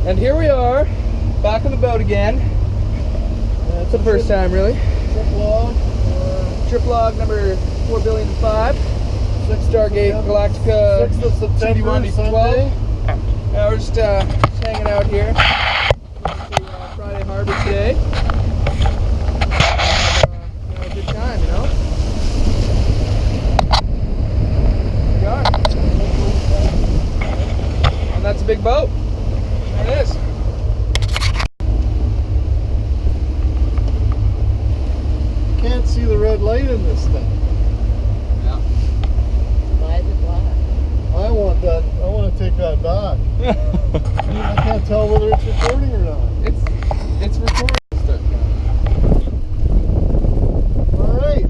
And here we are, back on the boat again. It's the first time, really. Trip log number 4,000,005,000. Stargate Galactica 6th of September, Sunday. We're just hanging out here. To, Friday Harbor today. Have a good time, you know? We are. And that's a big boat. There it is. Can't see the red light in this thing. Yeah. Why is it black? I want that. I want to take that back. I can't tell whether it's recording or not. It's recording. Alright.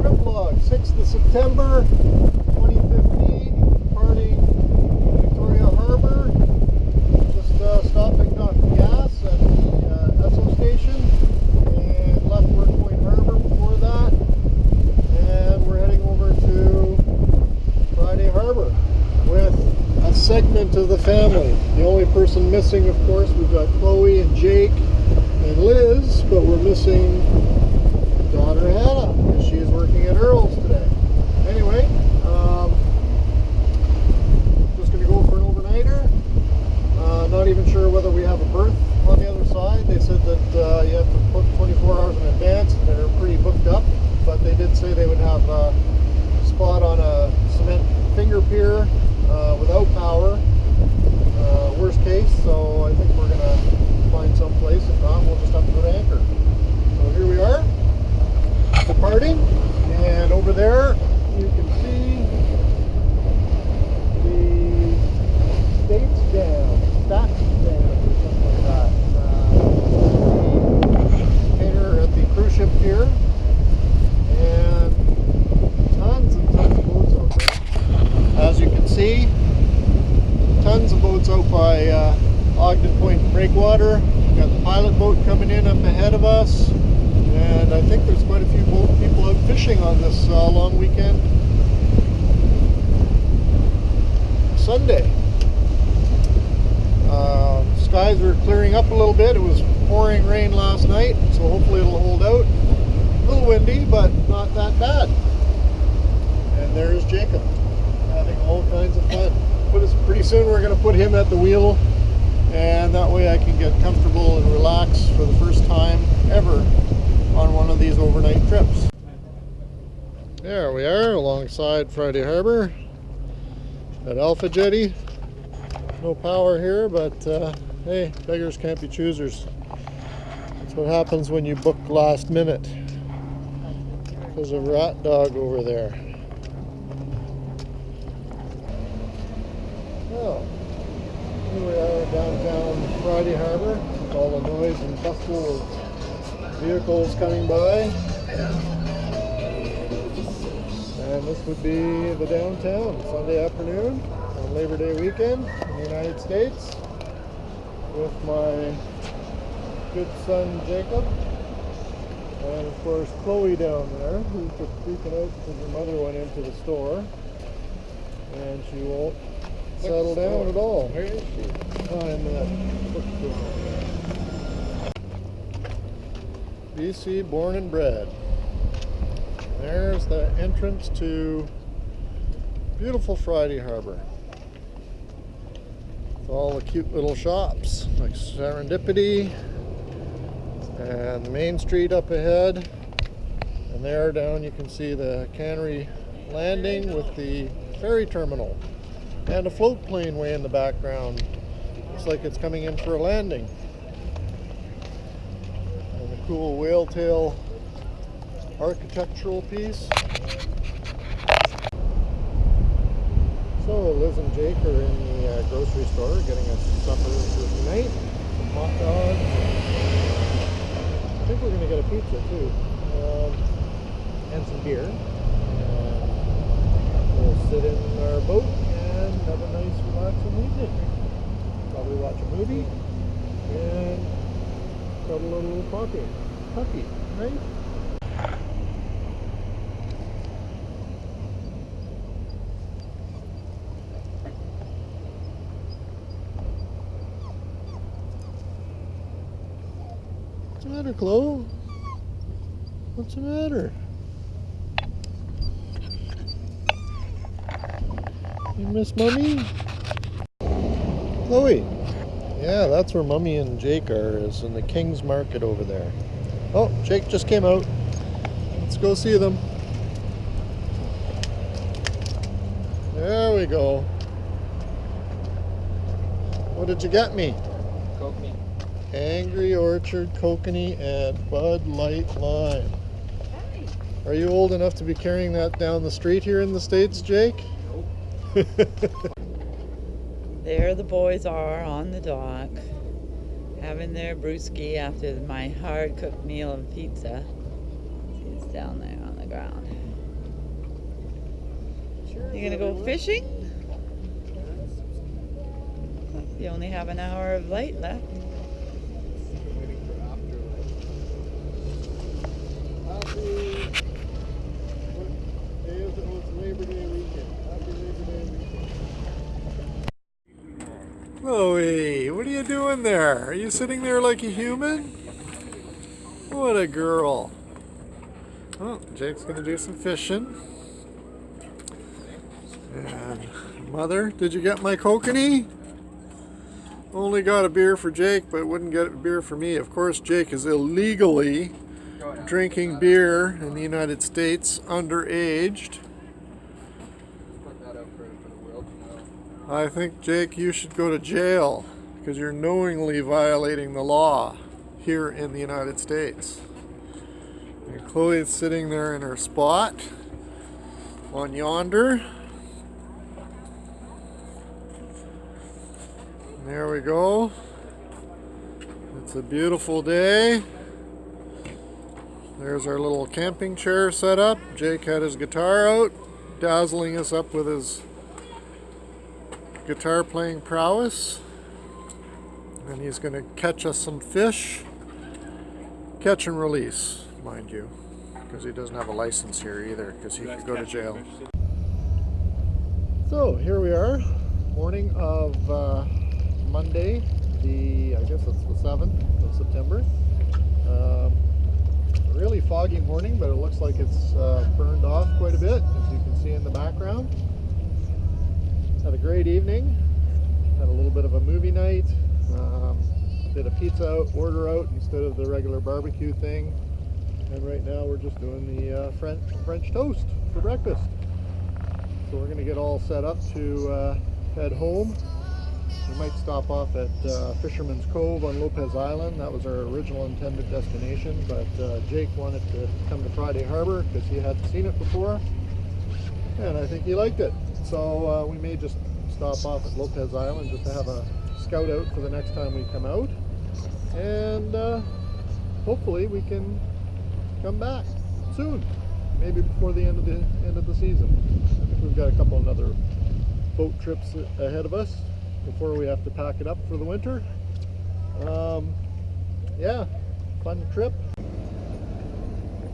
Trip log, 6th of September 2015. Departing Victoria Harbor. Just stopping got gas at the Esso station. And left Work Point Harbor before that. And we're heading over to Friday Harbor with a segment of the family. The only person missing, of course, we've got Chloe and Jake and Liz, but we're missing daughter Hannah because she is working at Earl's today. Anyway, just going to go for an overnighter. Not even sure whether we have a berth on the other side. They said that you have to book 24 hours in advance and they're pretty booked up, but they did say they would have a spot on a cement finger pier without power, worst case, so I think we're going to find some place. If not, we'll just have to go to anchor. So here we are, departing, and over there you can see the States Dam, Stacks Dam, or something like that. The container at the cruise ship pier, and tons and tons of boats out there. As you can see, tons of boats out by Ogden Point Breakwater. We've got the pilot boat coming in up ahead of us, and I think there's quite a few people out fishing on this long weekend. Sunday. Skies are clearing up a little bit. It was pouring rain last night, so hopefully it'll hold out. A little windy, but not that bad. And there's Jacob, having all kinds of fun. Pretty soon we're going to put him at the wheel, and that way I can get comfortable and relax for the first time ever on one of these overnight trips. There we are alongside Friday Harbor at Alpha Jetty. No power here, but hey, beggars can't be choosers. That's what happens when you book last minute. There's a rat dog over there. Well, here we are downtown Friday Harbor with all the noise and bustle of vehicles coming by. And this would be the downtown Sunday afternoon on Labor Day weekend in the United States with my good son Jacob, and of course Chloe down there, who's just freaking out because her mother went into the store and she won't settle down at all. Where is she? In that bookstore. BC born and bred. There's the entrance to beautiful Friday Harbor. With all the cute little shops like Serendipity and the main street up ahead. And there down you can see the Cannery Landing with the ferry terminal. And a float plane way in the background. Looks like it's coming in for a landing. And a cool whale tail architectural piece. So Liz and Jake are in the grocery store getting us supper for tonight. Some hot dogs. I think we're going to get a pizza too. And some beer. We'll sit in our boat and have a nice relaxing evening. Probably watch a movie and cuddle a little puppy, right? the matter, Chloe? What's the matter? You miss Mummy? Chloe! Yeah, that's where Mummy and Jake are, is in the King's Market over there. Oh, Jake just came out. Let's go see them. There we go. What did you get me? Kokanee. Angry Orchard, Kokanee, and Bud Light Lime. Are you old enough to be carrying that down the street here in the States, Jake? Nope. There the boys are on the dock, having their brewski after my hard-cooked meal of pizza. It's down there on the ground. You gonna go fishing? You only have an hour of light left. Waiting for afterlife. What day is it? Oh, it's Labor Day weekend. Happy Labor Day weekend. Chloe, what are you doing there? Are you sitting there like a human? What a girl. Oh, Jake's gonna do some fishing. And Mother, did you get my kokanee? Only got a beer for Jake, but wouldn't get a beer for me. Of course, Jake is illegally drinking beer in the United States, underaged. Put that out for the world to know. I think, Jake, you should go to jail because you're knowingly violating the law here in the United States. And Chloe's sitting there in her spot on yonder. There we go. It's a beautiful day. There's our little camping chair set up. Jake had his guitar out, dazzling us up with his guitar playing prowess. And he's going to catch us some fish. Catch and release, mind you, because he doesn't have a license here either, because he could go to jail. So here we are, morning of Monday, I guess it's the 7th of September. Really foggy morning, but it looks like it's burned off quite a bit, as you can see in the background. Had a great evening. Had a little bit of a movie night. Did a pizza order out instead of the regular barbecue thing. And right now we're just doing the French toast for breakfast. So we're going to get all set up to head home. We might stop off at Fisherman's Cove on Lopez Island. That was our original intended destination, but Jake wanted to come to Friday Harbor because he hadn't seen it before, and I think he liked it. So we may just stop off at Lopez Island just to have a scout out for the next time we come out, and hopefully we can come back soon, maybe before the end of the season. I think we've got a couple of other boat trips ahead of us before we have to pack it up for the winter. Yeah, fun trip.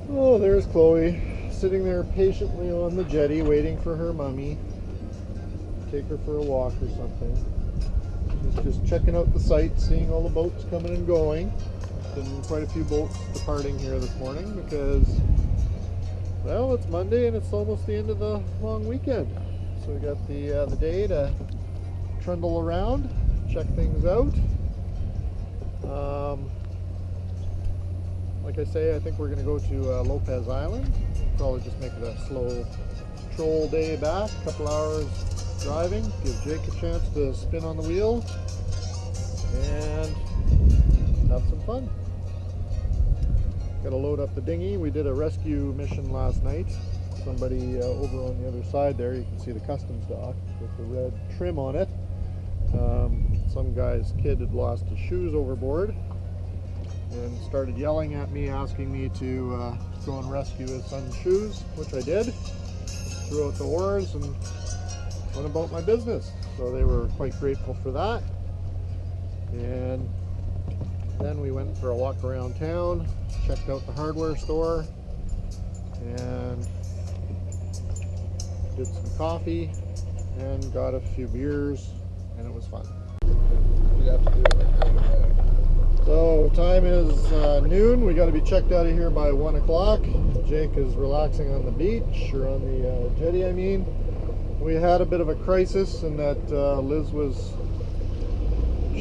Oh, there's Chloe sitting there patiently on the jetty waiting for her mummy. Take her for a walk or something. She's just checking out the sights, seeing all the boats coming and going. Been quite a few boats departing here this morning because, well, it's Monday and it's almost the end of the long weekend. So we got the day to trundle around, check things out. Like I say, I think we're going to go to Lopez Island. Probably just make it a slow troll day back, a couple hours driving, give Jake a chance to spin on the wheel and have some fun. Got to load up the dinghy. We did a rescue mission last night. Somebody over on the other side there, you can see the customs dock with the red trim on it. Some guy's kid had lost his shoes overboard and started yelling at me, asking me to go and rescue his son's shoes, which I did. Threw out the oars and went about my business. So they were quite grateful for that. And then we went for a walk around town, checked out the hardware store, and did some coffee and got a few beers, and it was fun. We'd have to do it like right away. So time is noon. We got to be checked out of here by 1 o'clock. Jake is relaxing on the beach, or on the jetty, I mean. We had a bit of a crisis in that Liz was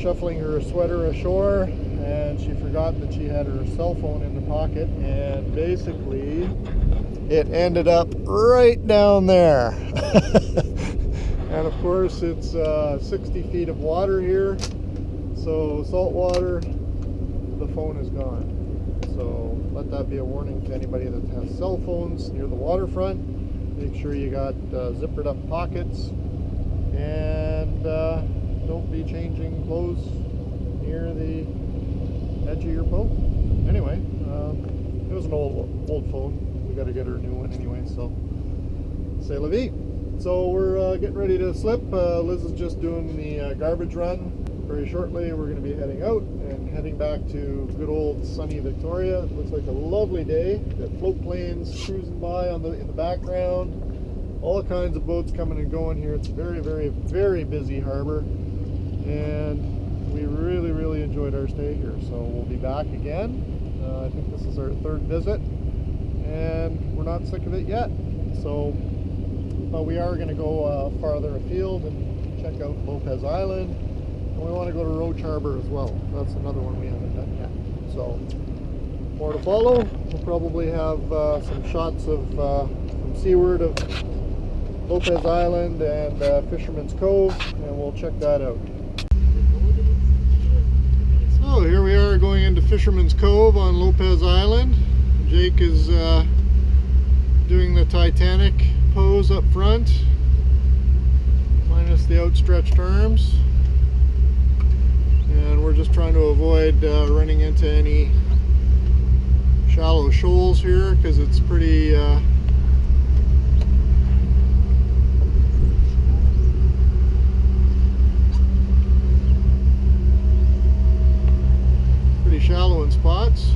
shuffling her sweater ashore and she forgot that she had her cell phone in the pocket, and basically it ended up right down there. And of course it's 60 feet of water here, so salt water, the phone is gone. So let that be a warning to anybody that has cell phones near the waterfront. Make sure you got zippered up pockets, and don't be changing clothes near the edge of your boat. Anyway, it was an old phone. We got to get her a new one anyway, so c'est la vie. So we're getting ready to slip. Liz is just doing the garbage run. Very shortly we're going to be heading out and heading back to good old sunny Victoria. It looks like a lovely day. Got float planes cruising by in the background. All kinds of boats coming and going here. It's a very, very, very busy harbor, and we really enjoyed our stay here. So we'll be back again. I think this is our 3rd visit, and we're not sick of it yet. So, but we are going to go farther afield and check out Lopez Island. And we want to go to Roach Harbor as well. That's another one we haven't done yet. So more to follow. We'll probably have some shots of from seaward of Lopez Island and Fisherman's Cove, and we'll check that out. So here we are going into Fisherman's Cove on Lopez Island. Jake is doing the Titanic pose up front, minus the outstretched arms. And we're just trying to avoid running into any shallow shoals here, because it's pretty shallow in spots.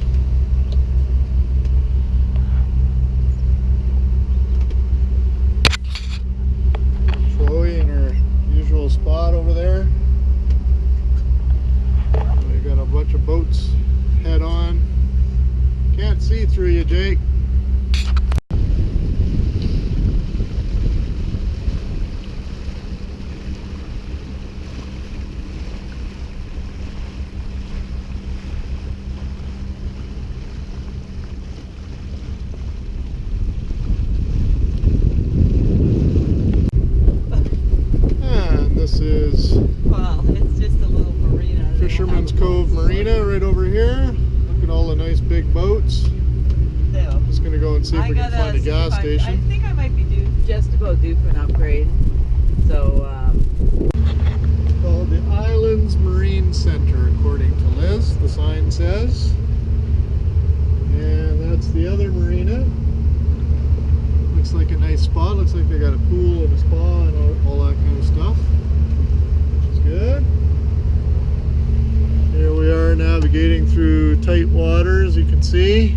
Chloe in her usual spot over there. We got a bunch of boats head on. Can't see through you, Jake. Fisherman's Cove Marina right over here. Look at all the nice big boats. Just gonna go and see if we can find a gas station. I think I might be just about due for an upgrade. So it's called the Islands Marine Center, according to Liz, the sign says. And that's the other marina. Looks like a nice spot. Looks like they got a pool and a spa and all that kind of stuff, which is good. Here we are navigating through tight waters, you can see.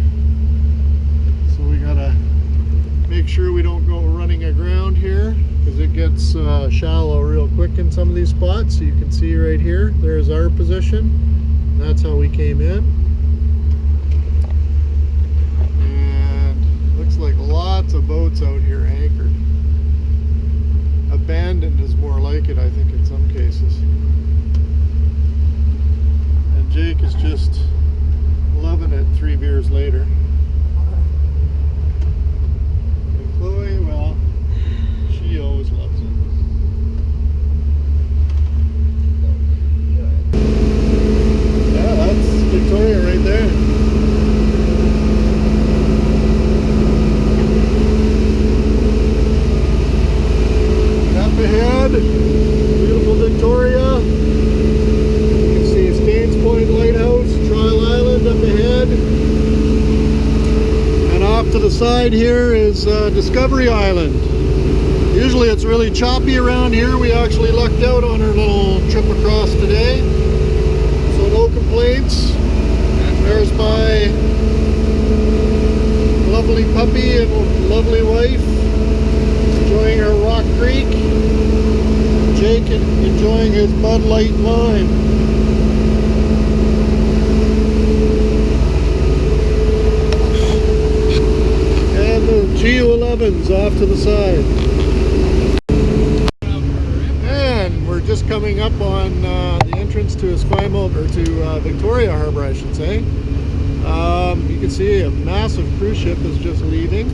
So we gotta make sure we don't go running aground here, because it gets shallow real quick in some of these spots. So you can see right here, there's our position. That's how we came in. And looks like lots of boats out here anchored. Abandoned is more like it, I think, in some cases. Jake is just loving it 3 beers later. And Chloe, well, she always loves it. Yeah, that's Victoria right there. And up ahead, beautiful Victoria. Point Lighthouse, Trial Island up ahead, and off to the side here is Discovery Island. Usually it's really choppy around here. We actually lucked out on our little trip across today, so no complaints. And there's my lovely puppy and lovely wife enjoying her Rock Creek. Jake enjoying his Bud Light Lime. to Esquimalt, or to Victoria Harbor, I should say. You can see a massive cruise ship is just leaving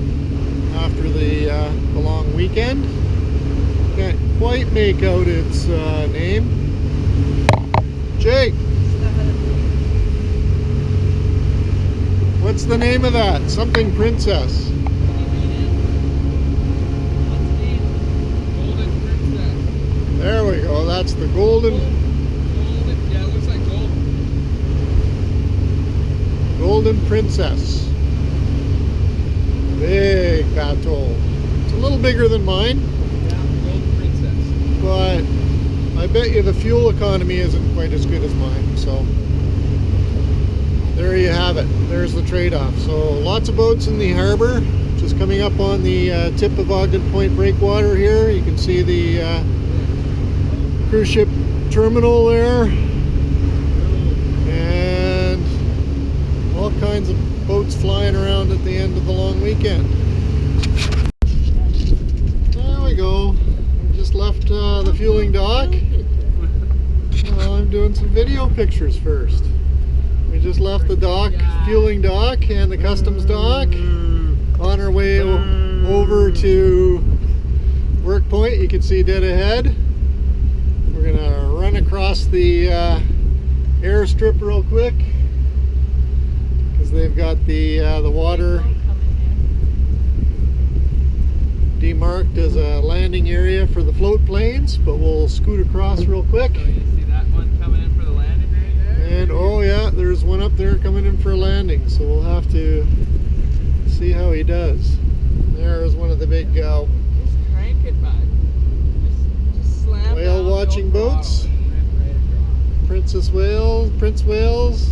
after the long weekend. Can't quite make out its name. Jake, what's the name of that? Something Princess. There we go, that's the Golden. Yeah, it looks like gold. Golden Princess. Big bateau. It's a little bigger than mine, Yeah, Golden Princess. but I bet you the fuel economy isn't quite as good as mine, so there you have it. There's the trade-off. So lots of boats in the harbor, just coming up on the tip of Ogden Point breakwater here. You can see the cruise ship terminal there, and all kinds of boats flying around at the end of the long weekend. There we go. We just left the fueling dock. Well, I'm doing some video pictures first. We just left the dock, fueling dock, and the customs dock. On our way over to Work Point. You can see dead ahead. We're gonna run across the airstrip real quick because they've got the water demarked as a landing area for the float planes, but we'll scoot across real quick. So you see that one coming in for the landing right there? And oh yeah, there's one up there coming in for a landing, so we'll have to see how he does. There's one of the big Just crank it, bud. Just slam whale down, watching no boats. problem. Right across. Prince whales.